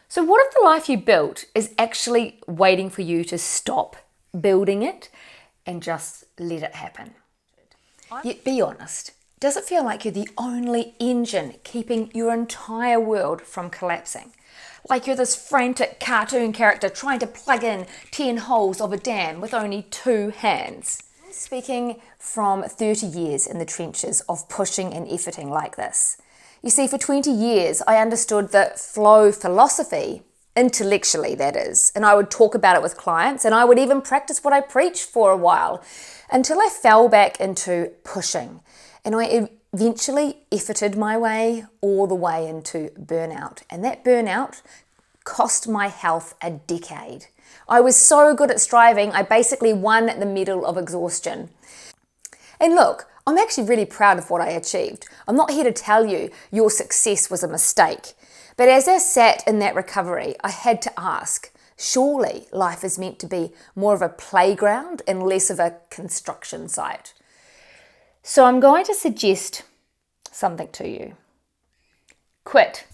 So what if the life you built is actually waiting for you to stop building it and just let it happen? Yet be honest, does it feel like you're the only engine keeping your entire world from collapsing? Like you're this frantic cartoon character trying to plug in 10 holes of a dam with only 2 hands? I'm speaking from 30 years in the trenches of pushing and efforting like this. You see, for 20 years, I understood the flow philosophy, intellectually that is, and I would talk about it with clients, and I would even practice what I preached for a while, until I fell back into pushing, and I eventually efforted my way all the way into burnout, and that burnout cost my health a decade. I was so good at striving, I basically won the medal of exhaustion. And look, I'm actually really proud of what I achieved. I'm not here to tell you your success was a mistake. But as I sat in that recovery, I had to ask, surely life is meant to be more of a playground and less of a construction site. So I'm going to suggest something to you. Quit.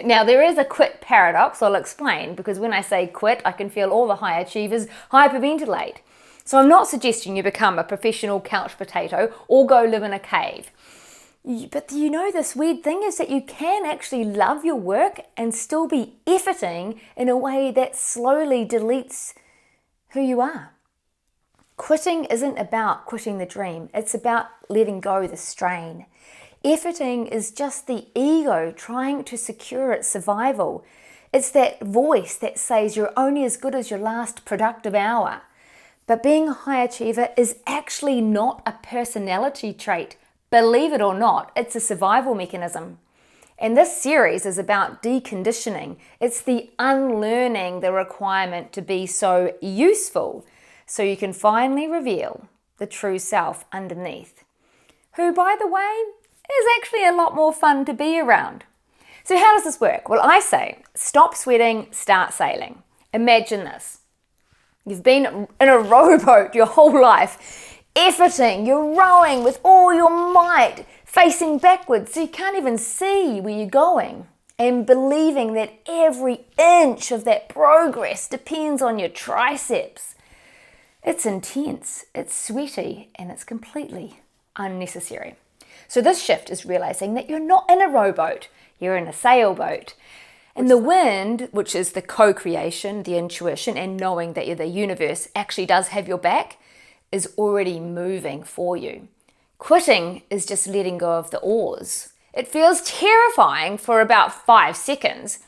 Now there is a quit paradox, I'll explain, because when I say quit, I can feel all the high achievers hyperventilate. So I'm not suggesting you become a professional couch potato or go live in a cave. But you know, this weird thing is that you can actually love your work and still be efforting in a way that slowly deletes who you are. Quitting isn't about quitting the dream. It's about letting go the strain. Efforting is just the ego trying to secure its survival. It's that voice that says you're only as good as your last productive hour. But being a high achiever is actually not a personality trait. Believe it or not, it's a survival mechanism. And this series is about deconditioning. It's the unlearning the requirement to be so useful, so you can finally reveal the true self underneath, who, by the way, is actually a lot more fun to be around. So how does this work? Well, I say, stop sweating, start sailing. Imagine this. You've been in a rowboat your whole life, efforting, you're rowing with all your might, facing backwards so you can't even see where you're going, and believing that every inch of that progress depends on your triceps. It's intense, it's sweaty, and it's completely unnecessary. So this shift is realizing that you're not in a rowboat, you're in a sailboat. And the wind, which is the co-creation, the intuition, and knowing that the universe actually does have your back, is already moving for you. Quitting is just letting go of the oars. It feels terrifying for about 5 seconds,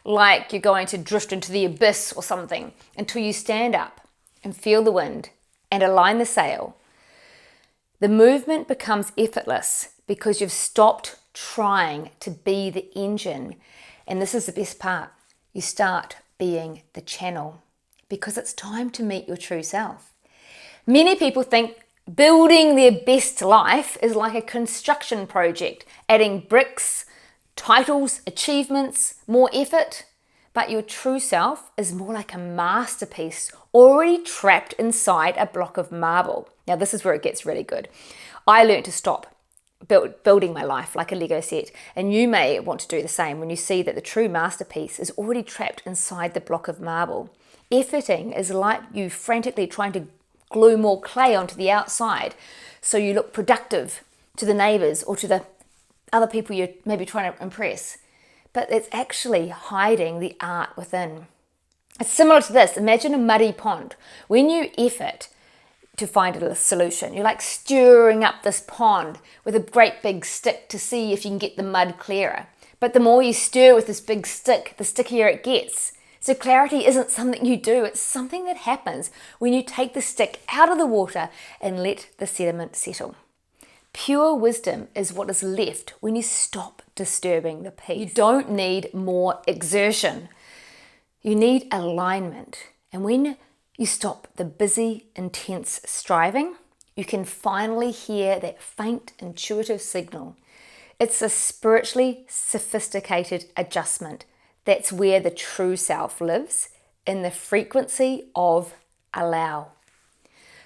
like you're going to drift into the abyss or something, until you stand up and feel the wind and align the sail. The movement becomes effortless because you've stopped trying to be the engine. And this is the best part. You start being the channel, because it's time to meet your true self. Many people think building their best life is like a construction project, adding bricks, titles, achievements, more effort. But your true self is more like a masterpiece already trapped inside a block of marble. Now this is where it gets really good. I learned to stop building my life like a Lego set, and you may want to do the same when you see that the true masterpiece is already trapped inside the block of marble. Efforting is like you frantically trying to glue more clay onto the outside so you look productive to the neighbors or to the other people you're maybe trying to impress, but it's actually hiding the art within. It's similar to this. Imagine a muddy pond. When you effort to find a solution, you're like stirring up this pond with a great big stick to see if you can get the mud clearer. But the more you stir with this big stick, the stickier it gets. So clarity isn't something you do, it's something that happens when you take the stick out of the water and let the sediment settle. Pure wisdom is what is left when you stop disturbing the peace. You don't need more exertion. You need alignment. And when you stop the busy, intense striving, you can finally hear that faint, intuitive signal. It's a spiritually sophisticated adjustment. That's where the true self lives, in the frequency of allow.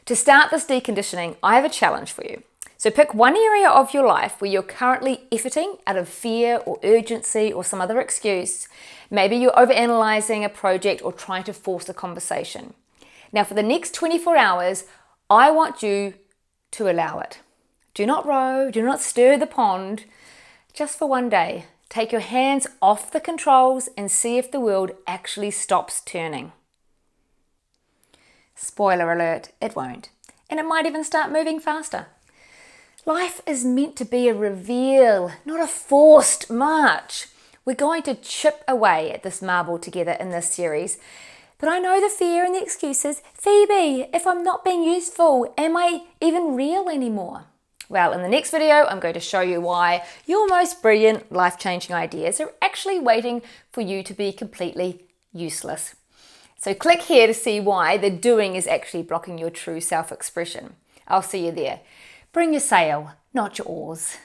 To start this deconditioning, I have a challenge for you. So pick one area of your life where you're currently efforting out of fear or urgency or some other excuse. Maybe you're overanalyzing a project or trying to force a conversation. Now for the next 24 hours, I want you to allow it. Do not row, do not stir the pond. Just for one day, take your hands off the controls and see if the world actually stops turning. Spoiler alert, it won't. And it might even start moving faster. Life is meant to be a reveal, not a forced march. We're going to chip away at this marble together in this series. But I know the fear and the excuses. Phoebe, if I'm not being useful, am I even real anymore? Well, in the next video, I'm going to show you why your most brilliant, life-changing ideas are actually waiting for you to be completely useless. So click here to see why the doing is actually blocking your true self-expression. I'll see you there. Bring your sail, not your oars.